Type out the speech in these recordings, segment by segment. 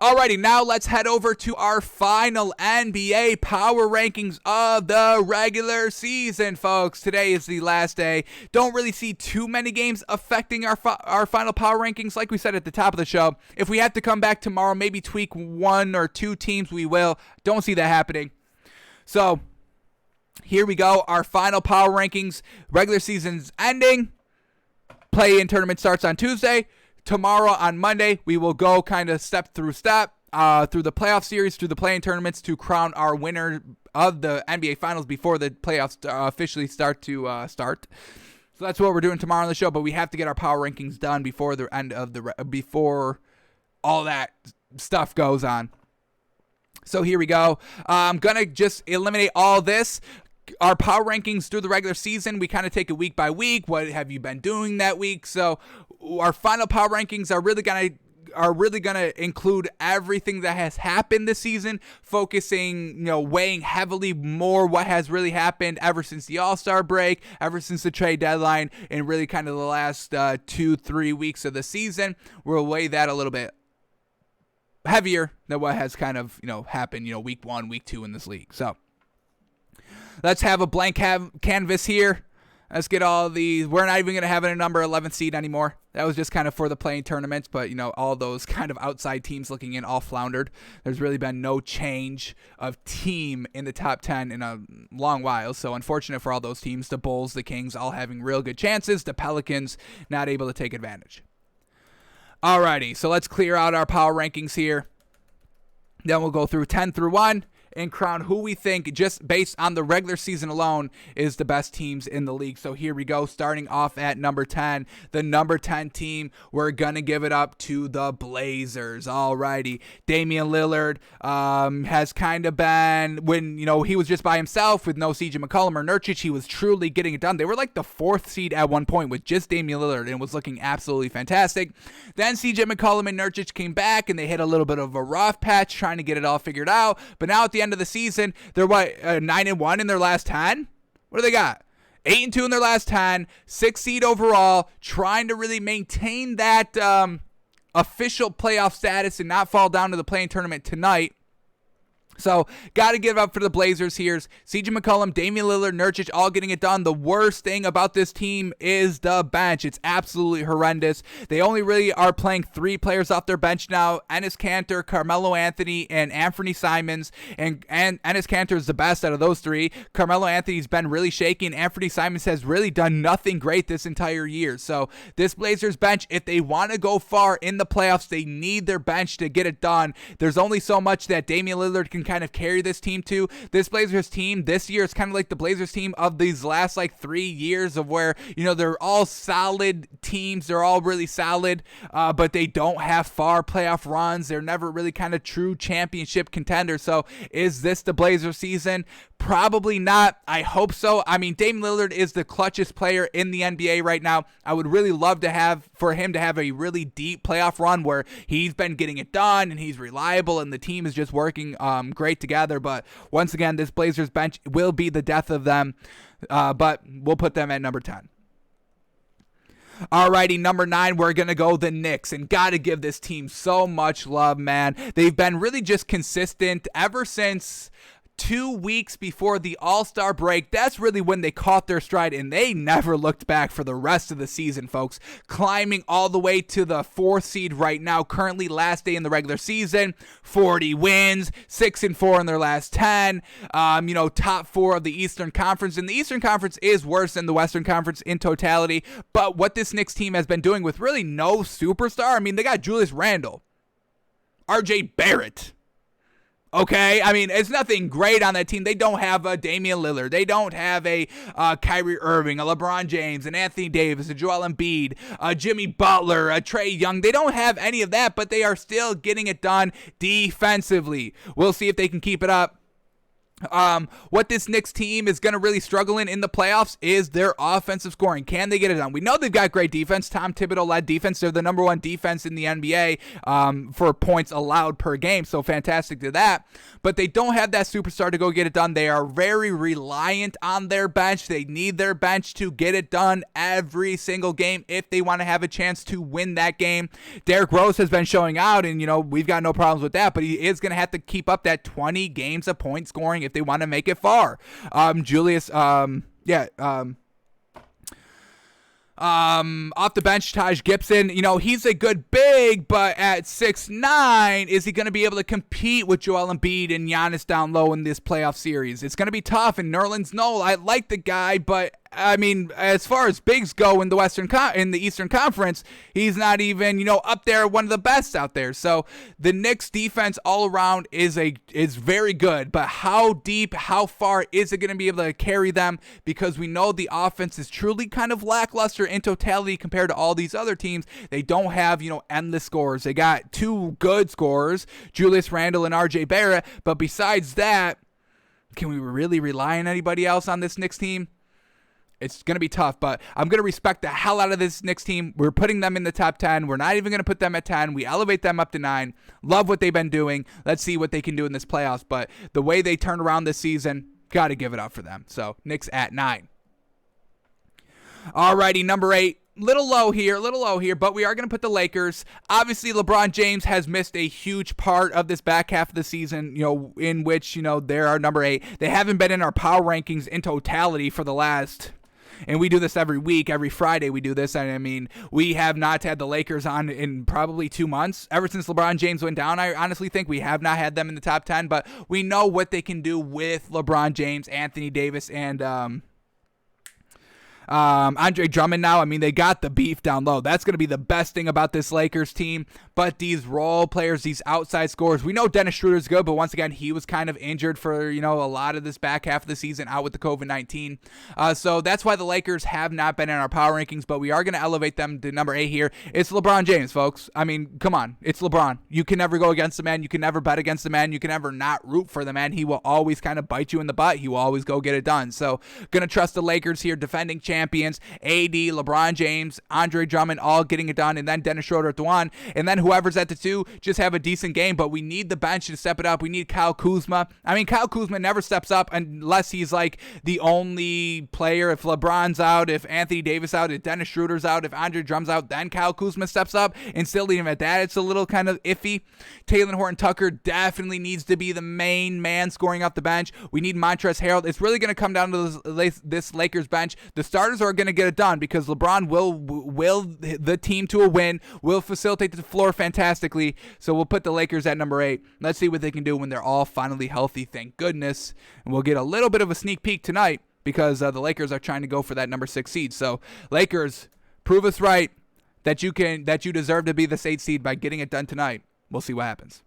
Alrighty, now let's head over to our final NBA power rankings of the regular season, folks. Today is the last day. Don't really see too many games affecting our final power rankings. Like we said at the top of the show, if we have to come back tomorrow, maybe tweak one or two teams, we will. Don't see that happening. So, here we go. Our final power rankings. Regular season's ending. Play-in tournament starts on Tuesday. Tomorrow on Monday, we will go kind of step through step through the playoff series, through the play-in tournaments to crown our winner of the NBA Finals before the playoffs officially start. So that's what we're doing tomorrow on the show. But we have to get our power rankings done before the end of before all that stuff goes on. So here we go. I'm gonna just eliminate all this. Our power rankings through the regular season, we kind of take it week by week. What have you been doing that week? So our final power rankings are really gonna include everything that has happened this season, focusing, weighing heavily more what has really happened ever since the All-Star break, ever since the trade deadline, and really kind of the last 2-3 weeks of the season. We'll weigh that a little bit heavier than what has kind of happened week 1, week 2 in this league. So let's have a blank canvas here. Let's get all these. We're not even going to have a number 11 seed anymore. That was just kind of for the playing tournaments, but all those kind of outside teams looking in all floundered. There's really been no change of team in the top 10 in a long while, so unfortunate for all those teams. The Bulls, the Kings all having real good chances. The Pelicans not able to take advantage. Alrighty, so let's clear out our power rankings here. Then we'll go through 10 through 1. And crown who we think, just based on the regular season alone, is the best teams in the league. So here we go, starting off at number 10. The number 10 team, we're going to give it up to the Blazers. Alrighty. Damian Lillard has kind of been, when he was just by himself with no CJ McCollum or Nurkic, he was truly getting it done. They were like the 4th seed at one point with just Damian Lillard, and was looking absolutely fantastic. Then CJ McCollum and Nurkic came back, and they hit a little bit of a rough patch trying to get it all figured out. But now at the end of the season, they're 9-1 in their last 10. What do they got? 8-2 in their last 10. 6th seed overall, trying to really maintain that official playoff status and not fall down to the play-in tournament tonight. So, got to give up for the Blazers here. CJ McCollum, Damian Lillard, Nurkic all getting it done. The worst thing about this team is the bench. It's absolutely horrendous. They only really are playing 3 players off their bench now. Enes Kanter, Carmelo Anthony, and Anthony Simons. And Enes Kanter is the best out of those 3. Carmelo Anthony's been really shaky, and Anthony Simons has really done nothing great this entire year. So, this Blazers bench, if they want to go far in the playoffs, they need their bench to get it done. There's only so much that Damian Lillard can kind of carry this team to. This Blazers team this year is kind of like the Blazers team of these last 3 years, of where they're all solid teams, they're all really solid, but they don't have far playoff runs. They're never really kind of true championship contenders. So is this the Blazers season? Probably not. I hope so. I mean, Dame Lillard is the clutchest player in the NBA right now. I would really love for him to have a really deep playoff run where he's been getting it done and he's reliable and the team is just working great together. But once again, this Blazers bench will be the death of them. But we'll put them at number 10. Alrighty, number 9, we're going to go the Knicks, and got to give this team so much love, man. They've been really just consistent ever since 2 weeks before the All-Star break. That's really when they caught their stride, and they never looked back for the rest of the season, folks. Climbing all the way to the 4th seed right now, currently last day in the regular season. 40 wins, 6-4 in their last 10. Top 4 of the Eastern Conference, and the Eastern Conference is worse than the Western Conference in totality. But what this Knicks team has been doing with really no superstar, I mean, they got Julius Randle, RJ Barrett. Okay, I mean, it's nothing great on that team. They don't have a Damian Lillard. They don't have a Kyrie Irving, a LeBron James, an Anthony Davis, a Joel Embiid, a Jimmy Butler, a Trae Young. They don't have any of that, but they are still getting it done defensively. We'll see if they can keep it up. What this Knicks team is going to really struggle in the playoffs is their offensive scoring. Can they get it done? We know they've got great defense. Tom Thibodeau-led defense. They're the number one defense in the NBA for points allowed per game, so fantastic to that. But they don't have that superstar to go get it done. They are very reliant on their bench. They need their bench to get it done every single game if they want to have a chance to win that game. Derrick Rose has been showing out, and, we've got no problems with that, but he is going to have to keep up that 20 games of point scoring if they want to make it far. Off the bench, Taj Gibson, he's a good big, but at 6'9", is he going to be able to compete with Joel Embiid and Giannis down low in this playoff series? It's going to be tough, and Nerlens Noel, I like the guy, but as far as bigs go in the Eastern Conference, he's not even, up there, one of the best out there. So the Knicks defense all around is very good, but how deep, how far is it going to be able to carry them? Because we know the offense is truly kind of lackluster in totality compared to all these other teams. They don't have, endless scorers. They got two good scorers, Julius Randle and RJ Barrett, but besides that, can we really rely on anybody else on this Knicks team? It's going to be tough, but I'm going to respect the hell out of this Knicks team. We're putting them in the top 10. We're not even going to put them at 10. We elevate them up to 9. Love what they've been doing. Let's see what they can do in this playoffs. But the way they turned around this season, got to give it up for them. So, Knicks at 9. Alrighty, number 8. Little low here, but we are going to put the Lakers. Obviously, LeBron James has missed a huge part of this back half of the season, in which, they're our number 8. They haven't been in our power rankings in totality for the last... And we do this every week, every Friday we do this. And we have not had the Lakers on in probably 2 months. Ever since LeBron James went down, I honestly think we have not had them in the top 10. But we know what they can do with LeBron James, Anthony Davis, and Andre Drummond now. They got the beef down low. That's going to be the best thing about this Lakers team. But these role players, these outside scorers, we know Dennis Schroeder's good, but once again, he was kind of injured for, a lot of this back half of the season out with the COVID-19. So that's why the Lakers have not been in our power rankings, but we are going to elevate them to number 8 here. It's LeBron James, folks. Come on. It's LeBron. You can never go against the man. You can never bet against the man. You can never not root for the man. He will always kind of bite you in the butt. He will always go get it done. So going to trust the Lakers here, defending champions, AD, LeBron James, Andre Drummond, all getting it done, and then Dennis Schroeder at the 1, and then whoever's at the 2, just have a decent game, but we need the bench to step it up. We need Kyle Kuzma. Kyle Kuzma never steps up unless he's like the only player. If LeBron's out, if Anthony Davis out, if Dennis Schroeder's out, if Andre Drummond's out, then Kyle Kuzma steps up, and still even at that, it's a little kind of iffy. Talen Horton-Tucker definitely needs to be the main man scoring off the bench. We need Montrezl Harrell. It's really going to come down to this Lakers bench. The starters are going to get it done because LeBron will the team to a win, will facilitate the floor fantastically. So we'll put the Lakers at number 8. Let's see what they can do when they're all finally healthy, thank goodness. And we'll get a little bit of a sneak peek tonight because the Lakers are trying to go for that number 6 seed. So Lakers, prove us right that you deserve to be the 8th seed by getting it done tonight. We'll see what happens.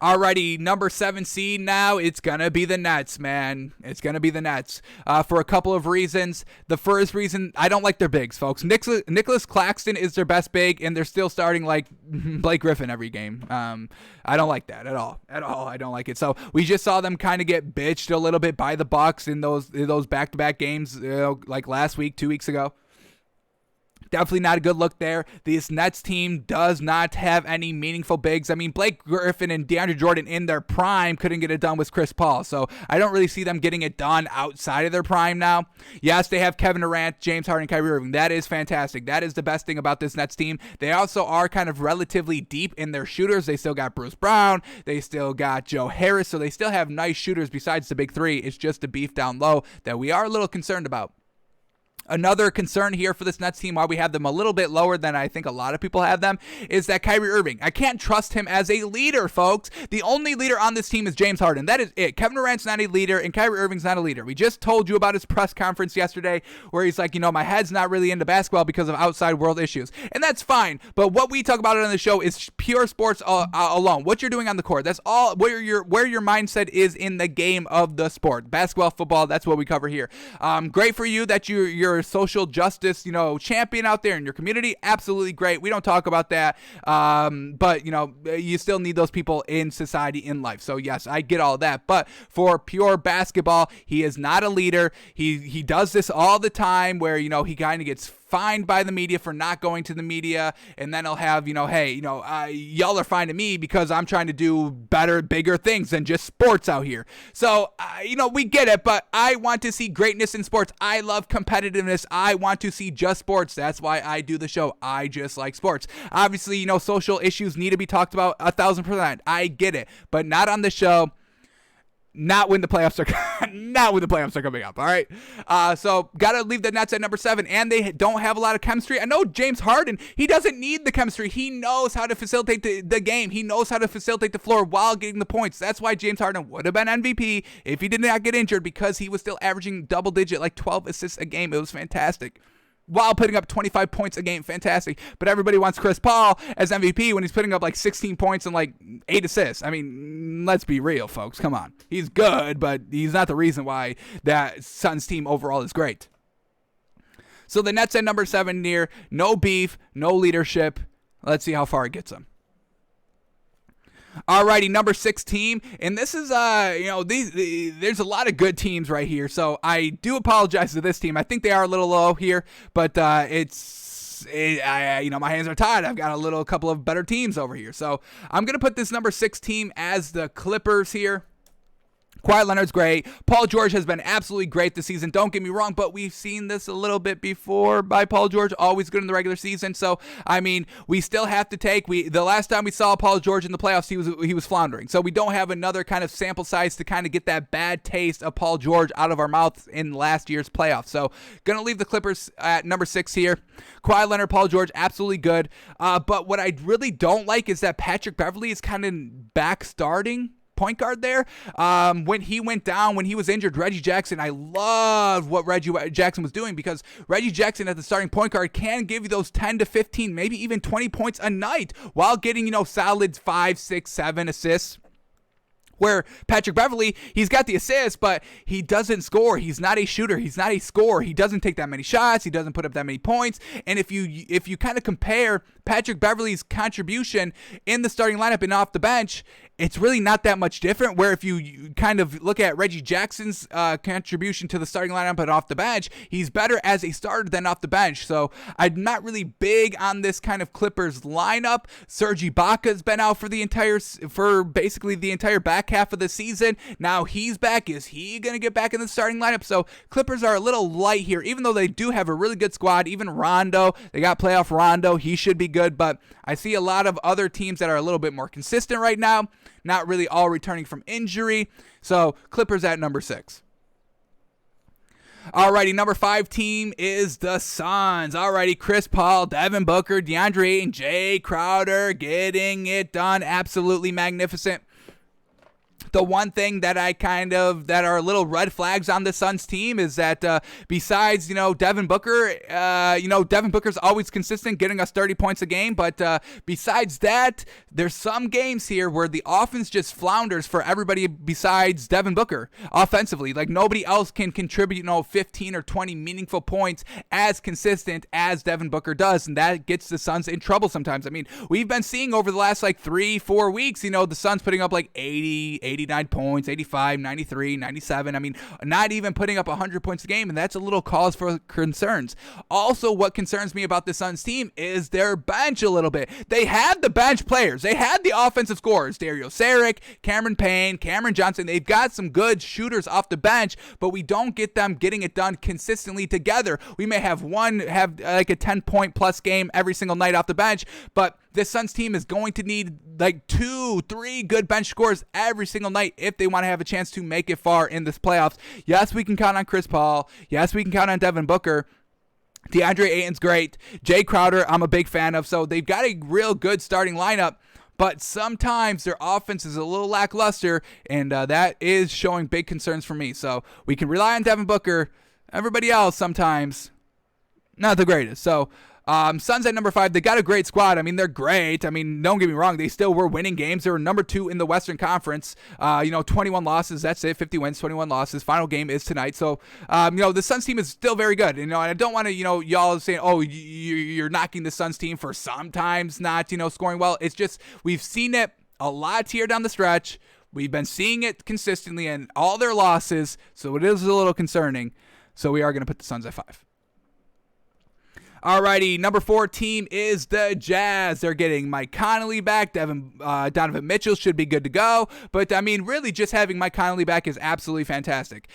Alrighty, number 7 seed now, it's going to be the Nets, man. It's going to be the Nets for a couple of reasons. The first reason, I don't like their bigs, folks. Nicholas Claxton is their best big, and they're still starting like Blake Griffin every game. I don't like that at all. I don't like it. So we just saw them kind of get bitched a little bit by the Bucks in those back-to-back games like last week, 2 weeks ago. Definitely not a good look there. This Nets team does not have any meaningful bigs. Blake Griffin and DeAndre Jordan in their prime couldn't get it done with Chris Paul. So I don't really see them getting it done outside of their prime now. Yes, they have Kevin Durant, James Harden, Kyrie Irving. That is fantastic. That is the best thing about this Nets team. They also are kind of relatively deep in their shooters. They still got Bruce Brown. They still got Joe Harris. So they still have nice shooters besides the big 3. It's just the beef down low that we are a little concerned about. Another concern here for this Nets team, why we have them a little bit lower than I think a lot of people have them, is that Kyrie Irving. I can't trust him as a leader, folks. The only leader on this team is James Harden. That is it. Kevin Durant's not a leader, and Kyrie Irving's not a leader. We just told you about his press conference yesterday where he's like, my head's not really into basketball because of outside world issues. And that's fine, but what we talk about on the show is pure sports alone. What you're doing on the court. That's all where your mindset is in the game of the sport. Basketball, football, that's what we cover here. Great for you that you're you're a social justice, champion out there in your community, absolutely great. We don't talk about that. But, you still need those people in society, in life. So, yes, I get all that. But for pure basketball, he is not a leader. He does this all the time where, he kind of gets fined by the media for not going to the media, and then he'll have, hey, y'all are finding me because I'm trying to do better, bigger things than just sports out here. So, we get it, but I want to see greatness in sports. I love competitiveness. I want to see just sports. That's why I do the show. I just like sports. Obviously, social issues need to be talked about 1,000%. I get it, but not on the show. Not when the playoffs are coming up. All right. So gotta leave the Nets at number 7, and they don't have a lot of chemistry. I know James Harden, he doesn't need the chemistry. He knows how to facilitate the game. He knows how to facilitate the floor while getting the points. That's why James Harden would have been MVP if he did not get injured, because he was still averaging double digit, like 12 assists a game. It was fantastic. While putting up 25 points a game, fantastic. But everybody wants Chris Paul as MVP when he's putting up like 16 points and like 8 assists. I mean, let's be real, folks. Come on. He's good, but he's not the reason why that Suns team overall is great. So the Nets at number 7 near. No beef, no leadership. Let's see how far it gets them. Alrighty, number 6 team, and this is there's a lot of good teams right here, so I do apologize to this team. I think they are a little low here, but my hands are tied. I've got a couple of better teams over here, so I'm gonna put this number 6 team as the Clippers here. Kawhi Leonard's great. Paul George has been absolutely great this season. Don't get me wrong, but we've seen this a little bit before by Paul George. Always good in the regular season. So, we still have to take. The last time we saw Paul George in the playoffs, he was floundering. So we don't have another kind of sample size to kind of get that bad taste of Paul George out of our mouths in last year's playoffs. So, gonna leave the Clippers at number 6 here. Kawhi Leonard, Paul George, absolutely good. But what I really don't like is that Patrick Beverley is kind of back starting point guard there. When he went down, when he was injured, Reggie Jackson, I love what Reggie Jackson was doing, because Reggie Jackson at the starting point guard can give you those 10 to 15, maybe even 20 points a night while getting, solid 5, 6, 7 assists. Where Patrick Beverley, he's got the assist, but he doesn't score. He's not a shooter. He's not a scorer. He doesn't take that many shots. He doesn't put up that many points. And if you kind of compare Patrick Beverley's contribution in the starting lineup and off the bench, it's really not that much different. Where if you kind of look at Reggie Jackson's contribution to the starting lineup and off the bench, he's better as a starter than off the bench. So I'm not really big on this kind of Clippers lineup. Serge Ibaka's been out for basically the entire back half of the season. Now he's back. Is he going to get back in the starting lineup? So Clippers are a little light here, even though they do have a really good squad. Even Rondo, they got playoff Rondo. He should be good, but I see a lot of other teams that are a little bit more consistent right now, not really all returning from injury. So Clippers at number 6. Alrighty, number 5 team is the Suns. Alrighty, Chris Paul, Devin Booker, DeAndre Ayton, Jay Crowder getting it done. Absolutely magnificent. The one thing that that are little red flags on the Suns team is that besides, Devin Booker, Devin Booker's always consistent, getting us 30 points a game. But besides that, there's some games here where the offense just flounders for everybody besides Devin Booker offensively. Like nobody else can contribute, 15 or 20 meaningful points as consistent as Devin Booker does. And that gets the Suns in trouble sometimes. I mean, we've been seeing over the last 3-4 weeks, the Suns putting up 80, 89 points, 85, 93, 97. I mean, not even putting up 100 points a game, and that's a little cause for concerns. Also, what concerns me about the Suns team is their bench a little bit. They had the bench players. They had the offensive scorers, Dario Saric, Cameron Payne, Cameron Johnson. They've got some good shooters off the bench, but we don't get them getting it done consistently together. We may have a 10-point plus game every single night off the bench, but this Suns team is going to need 2-3 good bench scores every single night if they want to have a chance to make it far in this playoffs. Yes, we can count on Chris Paul. Yes, we can count on Devin Booker. DeAndre Ayton's great. Jay Crowder, I'm a big fan of. So they've got a real good starting lineup, but sometimes their offense is a little lackluster, and that is showing big concerns for me. So we can rely on Devin Booker. Everybody else sometimes not the greatest. So Suns at number 5, they got a great squad. I mean, they're great. I mean, don't get me wrong, they still were winning games. They were number 2 in the Western Conference. 21 losses, that's it, 50 wins, 21 losses. Final game is tonight. So, the Suns team is still very good. And I don't want to, y'all saying, oh, you're knocking the Suns team for sometimes not, scoring well. It's just, we've seen it a lot here down the stretch. We've been seeing it consistently in all their losses, so it is a little concerning. So we are going to put the Suns at 5. Alrighty, number 4 team is the Jazz. They're getting Mike Conley back. Donovan Mitchell should be good to go. But, I mean, really just having Mike Conley back is absolutely fantastic.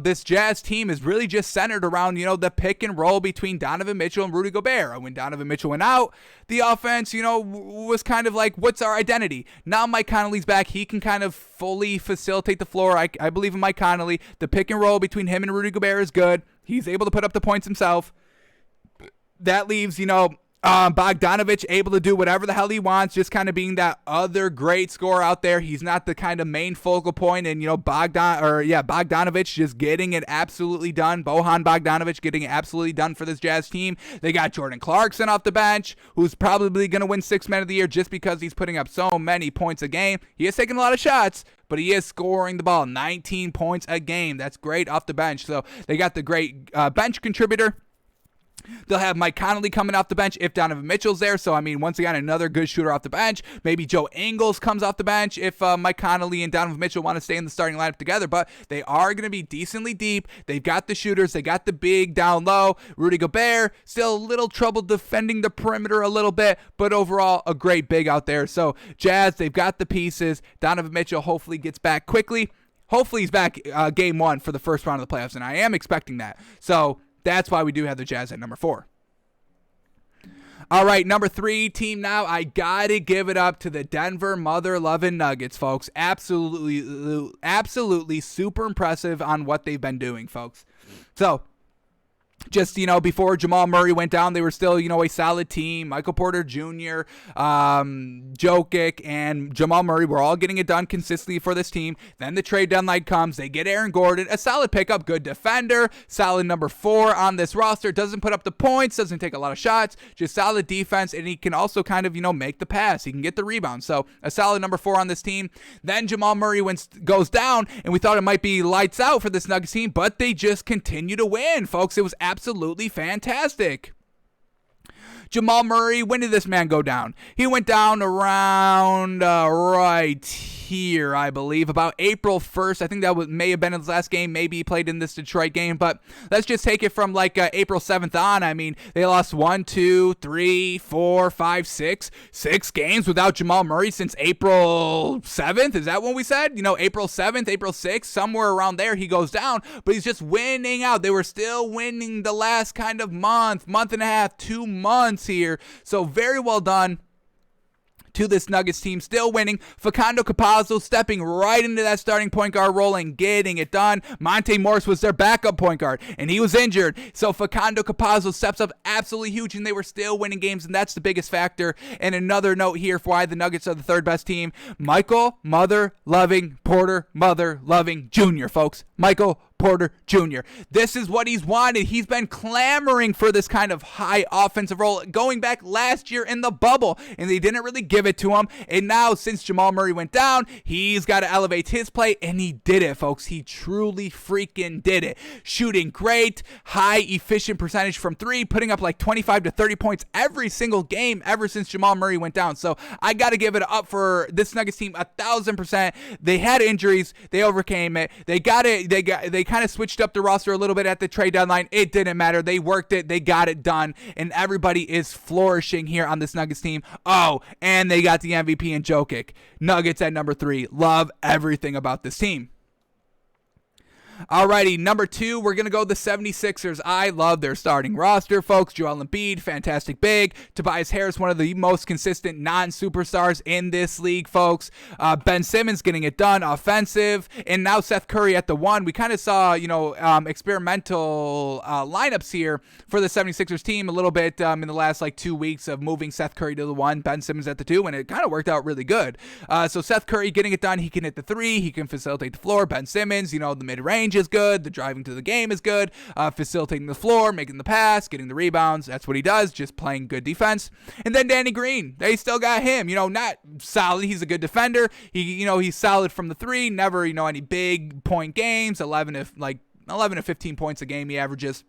This Jazz team is really just centered around, the pick and roll between Donovan Mitchell and Rudy Gobert. When Donovan Mitchell went out, the offense, was kind of like, what's our identity? Now Mike Conley's back. He can kind of fully facilitate the floor. I believe in Mike Conley. The pick and roll between him and Rudy Gobert is good. He's able to put up the points himself. That leaves, Bogdanovich able to do whatever the hell he wants, just kind of being that other great scorer out there. He's not the kind of main focal point, and, Bogdanovich just getting it absolutely done. Bojan Bogdanovich getting it absolutely done for this Jazz team. They got Jordan Clarkson off the bench, who's probably going to win 6 Man of the Year just because he's putting up so many points a game. He is taking a lot of shots, but he is scoring the ball, 19 points a game. That's great off the bench. So they got the great bench contributor. They'll have Mike Conley coming off the bench if Donovan Mitchell's there. So, once again, another good shooter off the bench. Maybe Joe Ingles comes off the bench if Mike Conley and Donovan Mitchell want to stay in the starting lineup together. But they are going to be decently deep. They've got the shooters. They got the big down low. Rudy Gobert, still a little trouble defending the perimeter a little bit. But overall, a great big out there. So, Jazz, they've got the pieces. Donovan Mitchell hopefully gets back quickly. Hopefully he's back game 1 for the first round of the playoffs. And I am expecting that. So, that's why we do have the Jazz at number 4. All right, number 3 team now. I got to give it up to the Denver mother-loving Nuggets, folks. Absolutely super impressive on what they've been doing, folks. So, just, before Jamal Murray went down, they were still, a solid team. Michael Porter Jr., Jokic, and Jamal Murray were all getting it done consistently for this team. Then the trade deadline comes. They get Aaron Gordon, a solid pickup, good defender, solid number 4 on this roster. Doesn't put up the points, doesn't take a lot of shots, just solid defense, and he can also kind of, make the pass. He can get the rebound. So a solid number 4 on this team. Then Jamal Murray goes down, and we thought it might be lights out for this Nuggets team, but they just continue to win, folks. It was absolutely fantastic. Jamal Murray, when did this man go down? He went down around right here, I believe, about April 1st. I think that may have been his last game. Maybe he played in this Detroit game, but let's just take it from April 7th on. They lost 1, 2, 3, 4, 5, 6 games without Jamal Murray since April 7th. Is that what we said? April 7th, April 6th, somewhere around there he goes down, but he's just winning out. They were still winning the last kind of month and a half, 2 months here. So very well done to this Nuggets team, still winning. Facundo Campazzo stepping right into that starting point guard role and getting it done. Monte Morris was their backup point guard, and he was injured. So Facundo Campazzo steps up absolutely huge, and they were still winning games, and that's the biggest factor. And another note here for why the Nuggets are the 3rd best team. Michael Mother-loving Porter Mother-loving Jr., folks. Michael Porter Jr. This is what he's wanted. He's been clamoring for this kind of high offensive role going back last year in the bubble, and they didn't really give it to him. And now, since Jamal Murray went down, he's got to elevate his play, and he did it, folks. He truly freaking did it. Shooting great, high efficient percentage from 3, putting up 25 to 30 points every single game ever since Jamal Murray went down. So I got to give it up for this Nuggets team 1,000%. They had injuries. They overcame it. They got it. They kind of switched up the roster a little bit at the trade deadline. It didn't matter. They worked it. They got it done. And everybody is flourishing here on this Nuggets team. Oh, and they got the MVP in Jokic. Nuggets at number 3. Love everything about this team. Alrighty, number 2, we're going to go the 76ers. I love their starting roster, folks. Joel Embiid, fantastic big. Tobias Harris, one of the most consistent non-superstars in this league, folks. Ben Simmons getting it done, offensive. And now Seth Curry at the 1. We kind of saw, experimental lineups here for the 76ers team a little bit in the last 2 weeks of moving Seth Curry to the 1, Ben Simmons at the 2, and it kind of worked out really good. So Seth Curry getting it done. He can hit the 3. He can facilitate the floor. Ben Simmons, the mid-range. range is good. The driving to the game is good. Facilitating the floor, making the pass, getting the rebounds. That's what he does, just playing good defense. And then Danny Green, they still got him. Not solid. He's a good defender. He's solid from the three. Never, any big point games. 11 to 15 points a game he averages.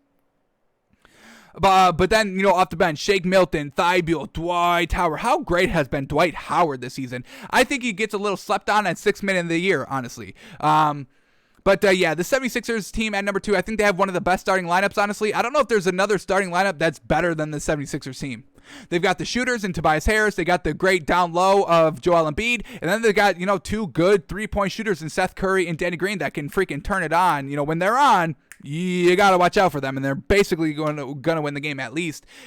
But then, off the bench, Shake Milton, Thibault, Dwight Howard. How great has been Dwight Howard this season? I think he gets a little slept on at 6th man of the year, honestly. But the 76ers team at number 2, I think they have one of the best starting lineups, honestly. I don't know if there's another starting lineup that's better than the 76ers team. They've got the shooters in Tobias Harris. They got the great down low of Joel Embiid. And then they got, 2 good 3-point shooters in Seth Curry and Danny Green that can freaking turn it on. When they're on, you got to watch out for them. And they're basically going to win the game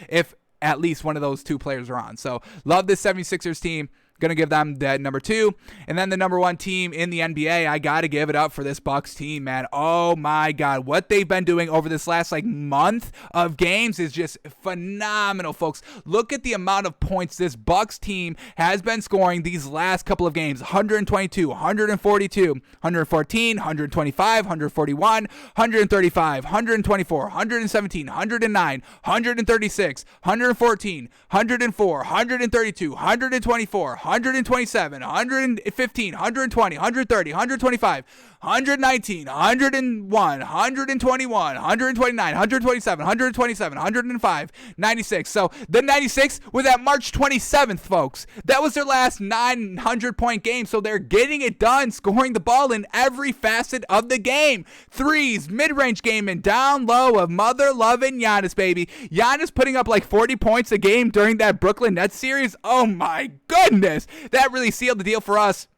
if at least one of those 2 players are on. So love this 76ers team. Going to give them that number 2. And then the number 1 team in the NBA, I got to give it up for this Bucks team, man. Oh, my God. What they've been doing over this last, month of games is just phenomenal, folks. Look at the amount of points this Bucks team has been scoring these last couple of games. 122, 142, 114, 125, 141, 135, 124, 117, 109, 136, 114, 104, 132, 124, 127, 115, 120, 130, 125, 119, 101, 121, 129, 127, 127, 105, 96. So the 96 was at March 27th, folks. That was their last 900-point game, so they're getting it done, scoring the ball in every facet of the game. Threes, mid-range game, and down low of mother-loving Giannis, baby. Giannis putting up 40 points a game during that Brooklyn Nets series. Oh, my goodness. That really sealed the deal for us,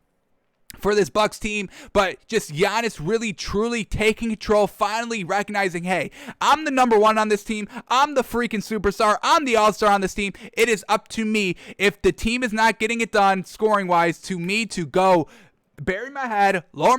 for this Bucks team. But just Giannis really truly taking control, finally recognizing, hey, I'm the number 1 on this team. I'm the freaking superstar. I'm the all-star on this team. It is up to me, if the team is not getting it done scoring wise, to me to go bury my head, lower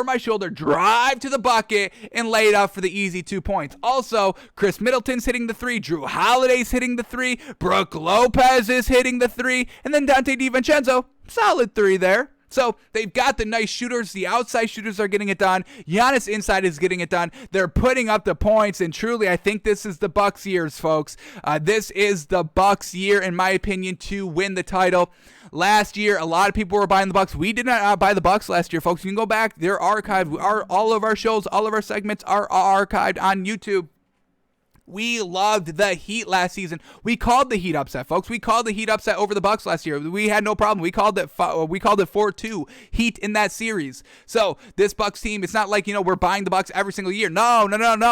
my shoulder, drive to the bucket, and lay it up for the easy 2 points. Also, Chris Middleton's hitting the 3, Drew Holiday's hitting the 3, Brooke Lopez is hitting the 3, and then Dante DiVincenzo, solid 3 there. So they've got the nice shooters. The outside shooters are getting it done. Giannis inside is getting it done. They're putting up the points, and truly, I think this is the Bucks' years, folks. This is the Bucks' year, in my opinion, to win the title. Last year, a lot of people were buying the Bucks. We did not buy the Bucks last year, folks. You can go back. They're archived. All of our shows, all of our segments are archived on YouTube. We loved the Heat last season. We called the Heat upset, folks. We called the Heat upset over the Bucks last year. We had no problem. We called it 4-2 Heat in that series. So this Bucks team, it's not like, we're buying the Bucks every single year. No.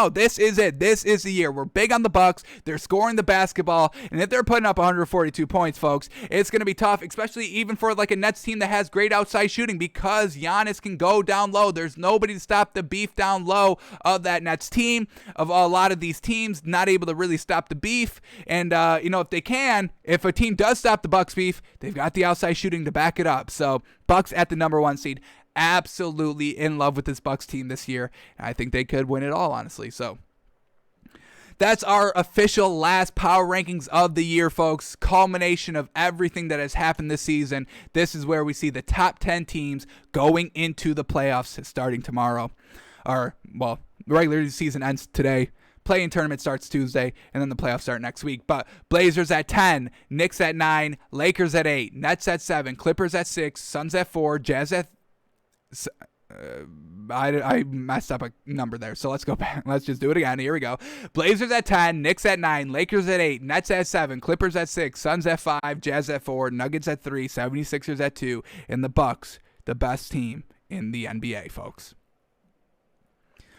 This is it. This is the year. We're big on the Bucks. They're scoring the basketball, and if they're putting up 142 points, folks, it's going to be tough, especially even for a Nets team that has great outside shooting, because Giannis can go down low. There's nobody to stop the beef down low of that Nets team, of a lot of these teams. Not able to really stop the beef. And if a team does stop the Bucks beef, they've got the outside shooting to back it up. So Bucks at the number 1 seed. Absolutely in love with this Bucks team this year. I think they could win it all, honestly. So that's our official last power rankings of the year, folks. Culmination of everything that has happened this season. This is where we see the top 10 teams going into the playoffs starting tomorrow. The regular season ends today. Play-in tournament starts Tuesday, and then the playoffs start next week. But Blazers at 10, Knicks at 9, Lakers at 8, Nets at 7, Clippers at 6, Suns at 4, Jazz at... I messed up a number there, so let's go back. Let's just do it again. Here we go. Blazers at 10, Knicks at 9, Lakers at 8, Nets at 7, Clippers at 6, Suns at 5, Jazz at 4, Nuggets at 3, 76ers at 2, and the Bucks, the best team in the NBA, folks.